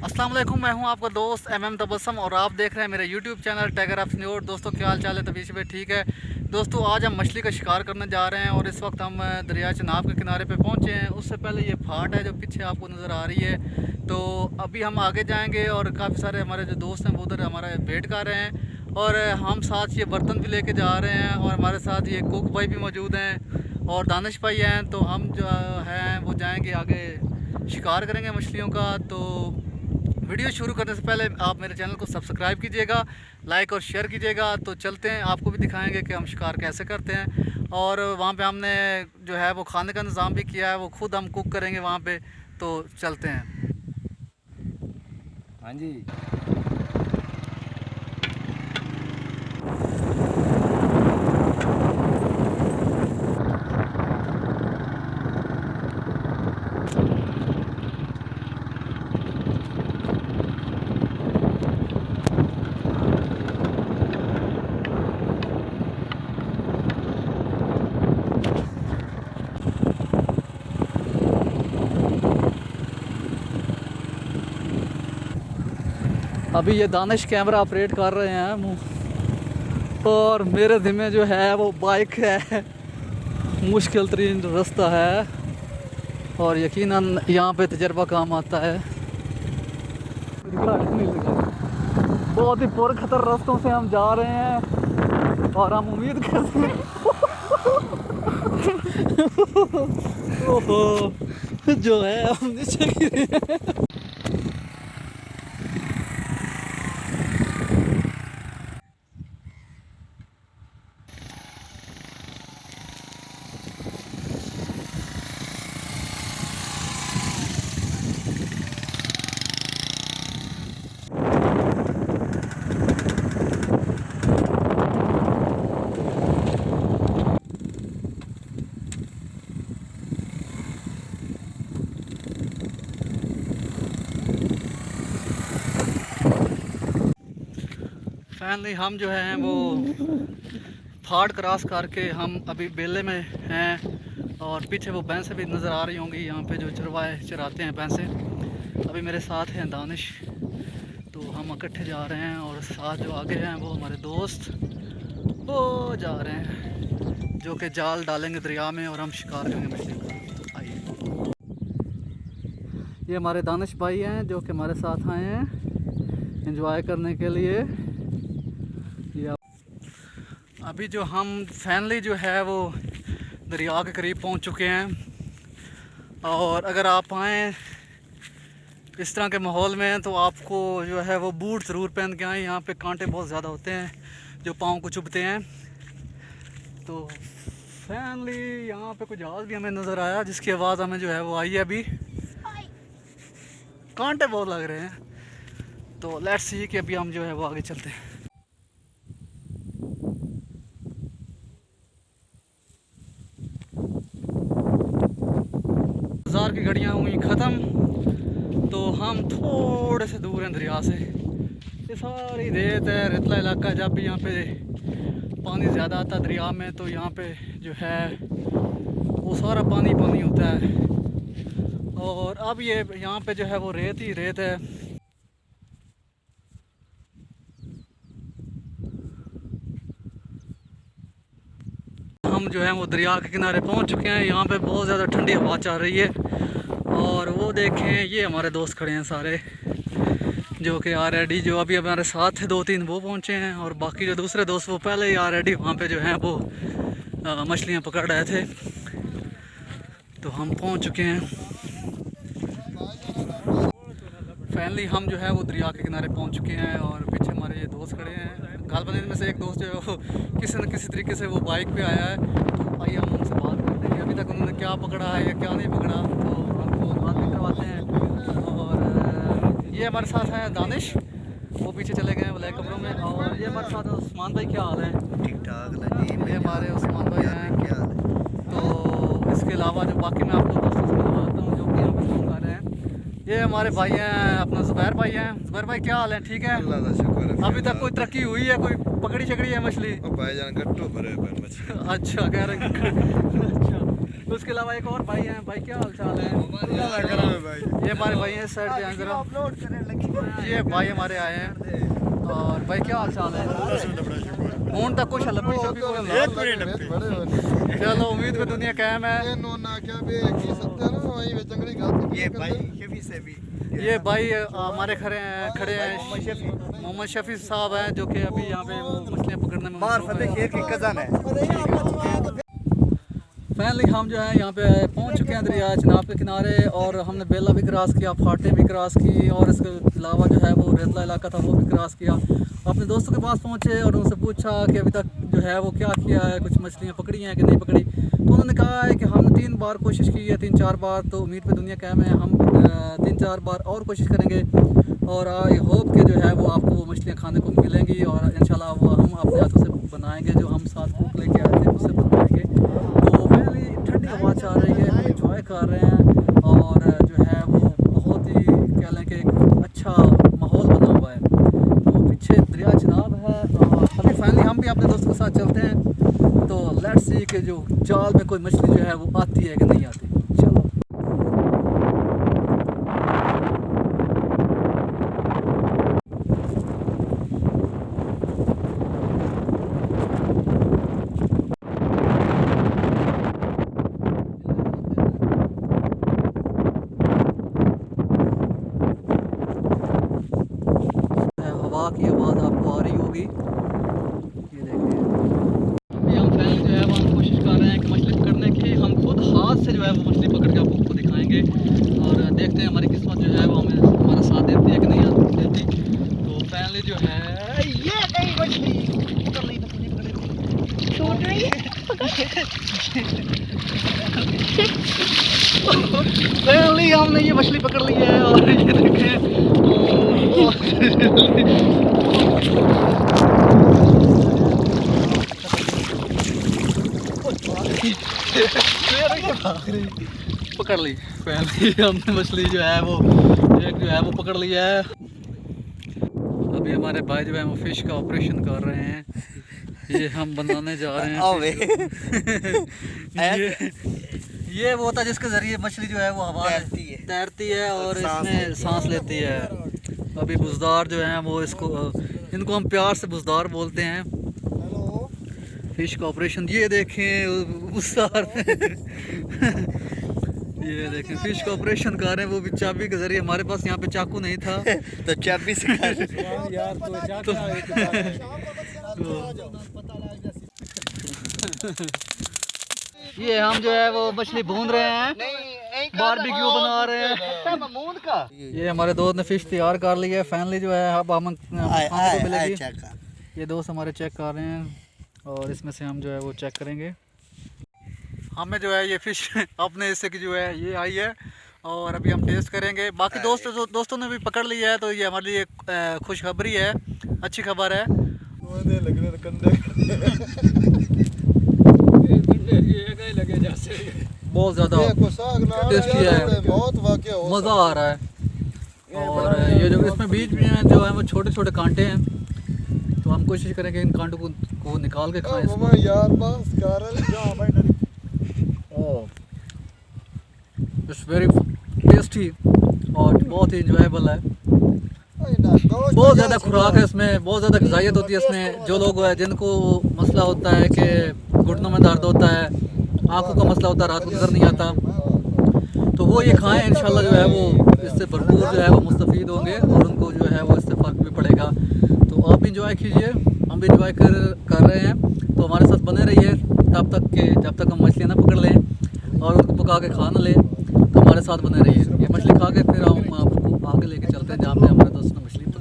अस्सलाम वालेकुम, मैं हूं आपका दोस्त MM तबस्सुम और आप देख रहे हैं मेरा YouTube channel tiger of news. दोस्तों क्या हाल चाल है? तबीयत पे ठीक है। दोस्तों आज हम मछली का शिकार करने जा रहे हैं और इस वक्त हम दरिया चनाब के किनारे पे पहुंचे हैं। उससे पहले ये फाट है जो पीछे आपको नज़र आ रही है। तो अभी हम आगे जाएंगे और काफ़ी सारे हमारे जो दोस्त हैं वो उधर हमारा वेट कर रहे हैं और हम साथ ये बर्तन भी लेके जा रहे हैं और हमारे साथ ये कुक भाई भी मौजूद हैं और दानिश भाई हैं। तो हम जो हैं वो जाएंगे आगे, शिकार करेंगे मछलियों का। तो वीडियो शुरू करने से पहले आप मेरे चैनल को सब्सक्राइब कीजिएगा, लाइक और शेयर कीजिएगा। तो चलते हैं, आपको भी दिखाएंगे कि हम शिकार कैसे करते हैं। और वहाँ पे हमने जो है वो खाने का इंतज़ाम भी किया है, वो खुद हम कुक करेंगे वहाँ पे। तो चलते हैं। हाँ जी। अभी ये दानिश कैमरा ऑपरेट कर रहे हैं और मेरे ज़िम्मे जो है वो बाइक है। मुश्किल तरीन रास्ता है और यकीनन यहाँ पे तजर्बा काम आता है। बहुत ही पुरखतर रास्तों से हम जा रहे हैं और हम उम्मीद करते हैं ओहो जो है हम नीचे गिरे हैं। फाइनली हम जो हैं वो फाड़ क्रॉस करके हम अभी बेले में हैं और पीछे वो भैंसें भी नज़र आ रही होंगी, यहाँ पे जो चराते हैं भैंसें। अभी मेरे साथ हैं दानिश, तो हम इकट्ठे जा रहे हैं और साथ जो आगे हैं वो हमारे दोस्त वो जा रहे हैं जो कि जाल डालेंगे दरिया में और हम शिकार करेंगे मछली का। तो आइए, ये हमारे दानिश भाई हैं जो कि हमारे साथ आए हैं एंजॉय करने के लिए। अभी जो हम फाइनली जो है वो दरिया के करीब पहुंच चुके हैं और अगर आप आएँ इस तरह के माहौल में तो आपको जो है वो बूट ज़रूर पहन के आएँ। यहाँ पे कांटे बहुत ज़्यादा होते हैं जो पाँव को चुभते हैं। तो फाइनली यहाँ पे कोई जहाज़ भी हमें नज़र आया जिसकी आवाज़ हमें जो है वो आई है। अभी कांटे बहुत लग रहे हैं, तो लेट्स सी कि अभी हम जो है वो आगे चलते हैं। बाज़ार की घड़ियाँ हुई ख़त्म, तो हम थोड़े से दूर हैं दरिया से। ये सारी रेत है, रेतला इलाका है। जब भी यहाँ पे पानी ज़्यादा आता है दरिया में तो यहाँ पे जो है वो सारा पानी पानी होता है और अब ये यहाँ पे जो है वो रेत ही रेत है। हम जो है वो दरिया के किनारे पहुँच चुके हैं। यहाँ पे बहुत ज़्यादा ठंडी हवा चल रही है और वो देखें ये हमारे दोस्त खड़े हैं सारे जो कि ऑलरेडी जो अभी हमारे साथ थे 2-3 वो पहुँचे हैं और बाकी जो दूसरे दोस्त वो पहले ही ऑलरेडी वहाँ पे जो हैं वो मछलियाँ पकड़ रहे थे। तो हम पहुँच चुके हैं फाइनली। हम जो है वो दरिया के किनारे पहुँच चुके हैं और पीछे हमारे ये दोस्त खड़े हैं। गालबन में से एक दोस्त जो है वो किसी न किसी तरीके से वो बाइक पे आया है। तो आइए हम उनसे बात करते हैं कि अभी तक उन्होंने क्या पकड़ा है या क्या नहीं पकड़ा, तो आपको बात भी करवाते हैं। और ये हमारे साथ हैं दानिश, वो पीछे चले गए हैं ब्लैक कपड़ों में। और ये हमारे साथ उस्मान भाई, क्या हाल है? ठीक ठाक जी। ये हमारे उस्मान भाई हैं। क्या हाल है? तो इसके अलावा जो बाकी मैं आपको दोस्तों से मिलवाता हूँ जो कि यहाँ पर काम कर रहे हैं, ये हमारे भाई हैं अपना ज़ुबैर भाई हैं। ज़ुबैर भाई क्या हाल है? ठीक है, अल्लाह का शुक्र है। अभी तक कोई तरक्की हुई है? कोई पकड़ी शकड़ी है मछली? भाईजान गट्टू भरे पर मछली। अच्छा कह रहे हैं। अच्छा उसके अलावा एक और भाई हैं। भाई क्या हाल चाल है? ये हमारे भाई हैं, साइड पे हैं जरा। ये भाई हमारे आए हैं। और भाई क्या हाल चाल है? हूं तक कुछ लपी चलो उम्मीद में दुनिया कायम है। ये भाई हमारे खड़े हैं मोहम्मद शफी साहब हैं, जो कि अभी यहाँ पे वो मछलियाँ पकड़ने में फाइनली हम जो है यहाँ पे पहुँच चुके हैं दरिया चिनाब के किनारे। और हमने बेला भी क्रॉस किया, फाटे भी क्रॉस की, और इसके अलावा जो है वो रेतला इलाका था वो भी क्रॉस किया। अपने दोस्तों के पास पहुँचे और उनसे पूछा कि अभी तक जो है वो क्या किया है, कुछ मछलियाँ पकड़ी हैं कि नहीं पकड़ी। तो उन्होंने कहा है कि हमने 3 बार कोशिश की है, 3-4 बार। तो उम्मीद पे दुनिया कायम है, हम 3-4 बार और कोशिश करेंगे। और आई होप कि जो है वो आपको वो मछलियाँ खाने को मिलेंगी। और इंशाल्लाह वो हम अपने हाथों से बनाएंगे, जो हम साथ कुक लेके आए थे उससे बनवाएंगे। तो फाइनली ठंडी हवा चल रही है, हम इंजॉय कर रहे हैं। और जो है वो बहुत ही कह लें कि एक अच्छा माहौल बना हुआ है। तो पीछे दरिया चिनाब है और अभी फाइनली हम भी अपने दोस्तों के साथ चलते हैं। तो लेट्स सी कि जो जाल में कोई मछली जो है वो आती है कि नहीं आती। चलो हवा की आवाज़ आपको आ रही होगी, ये देखिए। अभी हम फाइनली जो है वो हम कोशिश कर रहे हैं कि मछली पकड़ने की। हम खुद हाथ से जो है वो मछली पकड़ के आपको दिखाएंगे और देखते हैं हमारी किस्मत जो है वो हमें हमारा साथ देती है कि नहीं देती। तो फाइनली जो है ये गई मछली, पकड़ ली छूट रही है। फाइनली हमने ये मछली पकड़ ली है और ये देखें पकड़ ली। फाइनली हमने मछली जो है वो एक जो है वो पकड़ ली है। अभी हमारे भाई जो है वो फिश का ऑपरेशन कर रहे हैं, ये हम बनाने जा रहे हैं। ये वो होता है जिसके जरिए मछली जो है वो हवा तैरती है और इसमें सांस लेती है। अभी बुजदार जो है वो इनको हम प्यार से बुजदार बोलते हैं। फिश का ऑपरेशन ये देखें बुजदार ये देखें फिश का ऑपरेशन कर रहे हैं, वो भी चाबी के जरिए। हमारे पास यहाँ पे चाकू नहीं था तो चाबी से ये हम जो है वो मछली भून रहे हैं, बारबेक्यू बना रहे हैं। ये हमारे दोस्त ने फिश तैयार कर ली है। फाइनली जो है अब हम खाने को मिलेगी। ये दोस्त हमारे चेक कर रहे हैं और इसमें से हम जो है वो चेक करेंगे। हमें जो है ये फ़िश अपने हिस्से की जो है ये आई है और अभी हम टेस्ट करेंगे। बाकी दोस्तों ने भी पकड़ लिया है, तो ये हमारे लिए खुशखबरी है, अच्छी खबर है। बहुत ज़्यादा टेस्टी है, मज़ा आ रहा है। और ये जो इसमें बीच में जो है वो छोटे छोटे कांटे हैं, तो हम कोशिश करेंगे इन कांटों को निकाल के खाएं। इट्स वेरी टेस्टी और बहुत ही इंजॉयबल है। बहुत ज़्यादा खुराक है इसमें, बहुत ज़्यादा ग़िज़ाइयत होती है इसमें। जो लोग जिनको मसला होता है कि घुटनों में दर्द होता है, आँखों का मसला होता है, रात को नज़र नहीं आता, तो वो ये खाएं। इंशाल्लाह जो है वो इससे भरपूर जो है वो मुस्तफ़ीद होंगे और उनको जो है वो इससे फ़र्क भी पड़ेगा। तो आप भी इंजॉय कीजिए, हम भी इंजॉय कर रहे हैं। तो हमारे साथ बने रहिए जब तक हम मछलियाँ ना पकड़ लें और उनको पका के खा ना लें, तो हमारे साथ बने रहिए। ये मछली खा के फिर हम आपको आगे लेके चलते हैं जहाँ पे हमारे दोस्त ने मछली पकड़ी।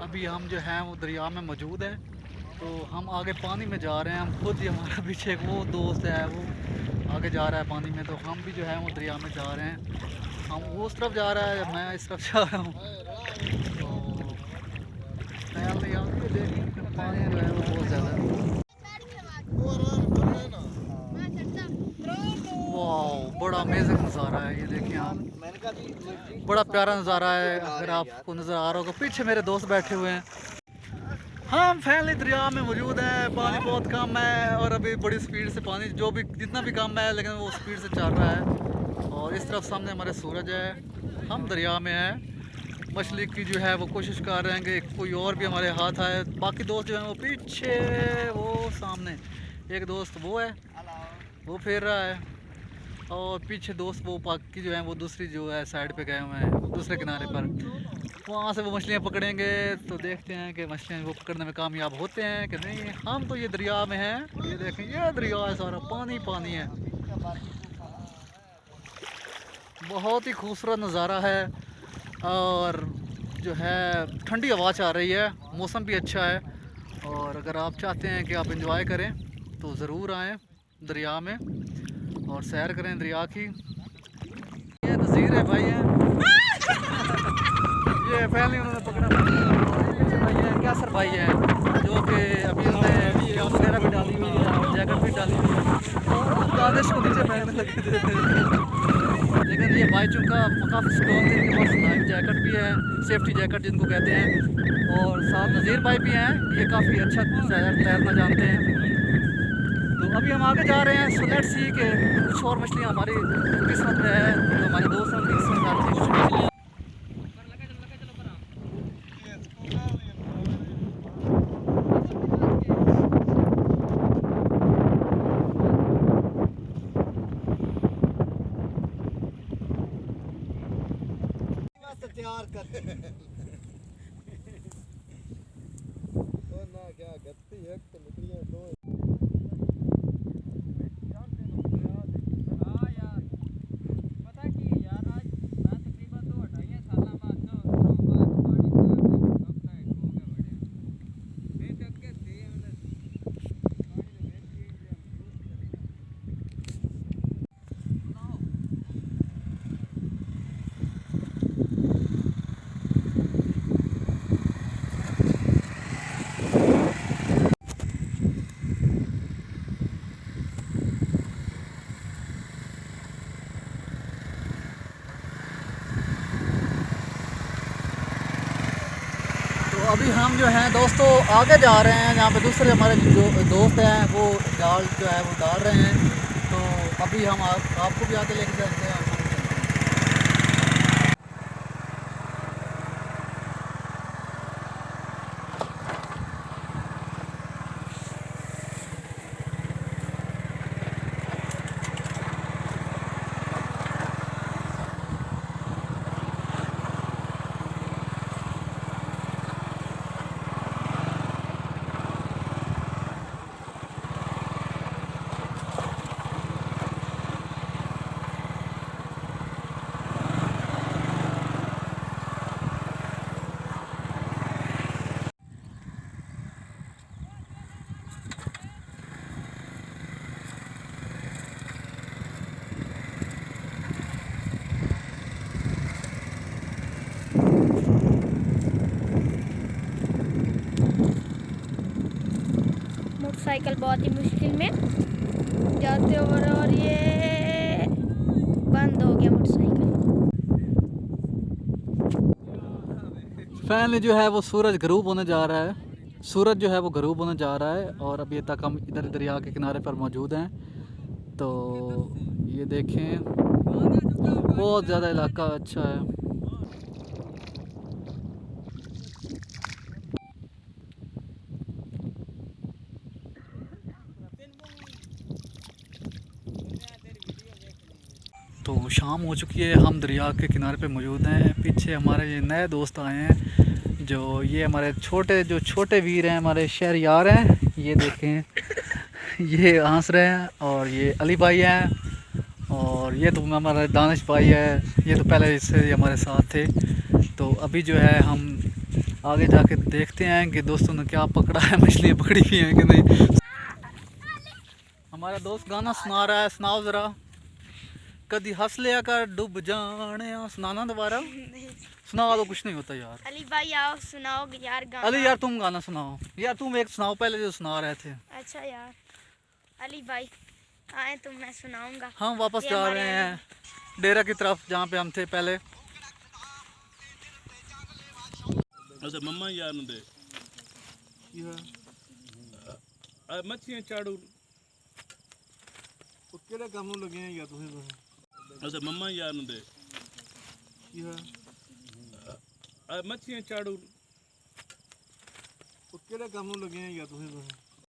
अभी हम जो हैं वो दरिया में मौजूद हैं, तो हम आगे पानी में जा रहे हैं। हम खुद ही, हमारा पीछे एक वो दोस्त है वो आगे जा रहा है पानी में, तो हम भी जो है वो दरिया में जा रहे हैं। हम वो उस तरफ जा रहा है, मैं इस तरफ जा रहा हूँ। तो यहाँ पे देखिए पानी जो है वो बहुत ज़्यादा है। वाह, बड़ा अमेजिंग नज़ारा है ये, देखिए आप, बड़ा प्यारा नज़ारा है। अगर आपको नज़र आ रहा होगा, पीछे मेरे दोस्त बैठे हुए हैं। हम फैनली दरिया में मौजूद हैं। पानी बहुत कम है और अभी बड़ी स्पीड से पानी जो भी जितना भी कम है लेकिन वो स्पीड से चल रहा है। और इस तरफ सामने हमारे सूरज है, हम दरिया में हैं। मछली की जो है वो कोशिश कर रहे हैं कि कोई और भी हमारे हाथ आए। बाकी दोस्त जो हैं वो पीछे, वो सामने एक दोस्त वो है, वो फेर रहा है। और पीछे दोस्त वो बाकी जो हैं वो दूसरी जो है साइड पे गए हुए हैं, दूसरे किनारे पर। वहाँ से वो मछलियाँ पकड़ेंगे। तो देखते हैं कि मछलियाँ वो पकड़ने में कामयाब होते हैं कि नहीं। हम तो ये दरिया में हैं, ये देखें, ये दरिया है, सारा पानी पानी है। बहुत ही खूबसूरत नज़ारा है और जो है ठंडी हवा चल रही है, मौसम भी अच्छा है। और अगर आप चाहते हैं कि आप इंजॉय करें तो ज़रूर आएँ दरिया में और सैर करें दरिया की। ये नज़ीर है भाई हैं, ये पहले उन्होंने पकड़ा। पीछे भाई है कैसर भाई है, जो कि अभी उन्होंने जॉब वगैरह भी डाली हुई है और जैकेट भी डाली हुई है और बारिश को नीचे पहनने लगे थे। लेकिन ये भाई चूँकि काफ़ी स्ट्रॉन्ग थे, इनके पास लाइफ जैकेट भी है, सेफ्टी जैकेट जिनको कहते हैं। और साथ नज़ीर भाई भी हैं, ये काफ़ी अच्छा तैरना जानते हैं। तो अभी हम आगे जा रहे हैं। सो लेट्स सी के कुछ और मछलियाँ हमारी किस्मत में है, जो हमारे दोस्त हैं उनकी किस्मत में आती है। तैयार कर ना क्या गत्ती एक तो निकलियां दो। अभी हम जो हैं दोस्तों आगे जा रहे हैं, जहाँ पे दूसरे हमारे जो दोस्त हैं वो जाल जो है वो डाल रहे हैं। तो अभी हम आपको भी आगे लेके चलते हैं। मोटरसाइकिल बहुत ही मुश्किल में जाते और ये बंद हो गया मोटरसाइकिल। फाइनली जो है वो सूरज गरूब होने जा रहा है, सूरज जो है वो गरूब होने जा रहा है। और अभी तक हम इधर दरिया के किनारे पर मौजूद हैं। तो ये देखें, बहुत ज़्यादा इलाका अच्छा है। तो शाम हो चुकी है, हम दरिया के किनारे पे मौजूद हैं। पीछे हमारे ये नए दोस्त आए हैं, जो ये हमारे छोटे वीर हैं, हमारे शहर यार हैं। ये देखें, ये हंस रहे हैं। और ये अली भाई हैं और ये तो हमारा दानिश भाई है, ये तो पहले इससे हमारे साथ थे। तो अभी जो है हम आगे जाके देखते हैं कि दोस्तों ने क्या पकड़ा है, मछलियाँ पकड़ी हुई हैं कि नहीं। हमारा दोस्त गाना सुना रहा है, सुनाओ ज़रा। कदी हंस लिया कर डूब जाने। सुनाना दोबारा, सुना दो, कुछ नहीं होता यार। अली भाई आओ सुनाओ यार गाना। अली यार तुम गाना सुनाओ यार, तुम एक सुनाओ पहले जो सुना रहे थे। अच्छा यार अली भाई आए तो मैं सुनाऊंगा। हम वापस ये जा हमारे रहे हैं डेरा की तरफ जहाँ पे हम थे पहले। अच्छा मम्मा यार दे मच्छियां चाड़ू। ਉਹ ਕਿਹੜੇ ਕੰਮ ਨੂੰ ਲੱਗੇ ਆ ਯਾਰ ਤੁਸੀਂ अच्छा मम्मा यार दे मच्छियां चाड़ू। ਉਹ ਕਿਹੜੇ ਕੰਮ ਨੂੰ ਲੱਗੇ ਆ ਯਾਰ ਤੁਸੀਂ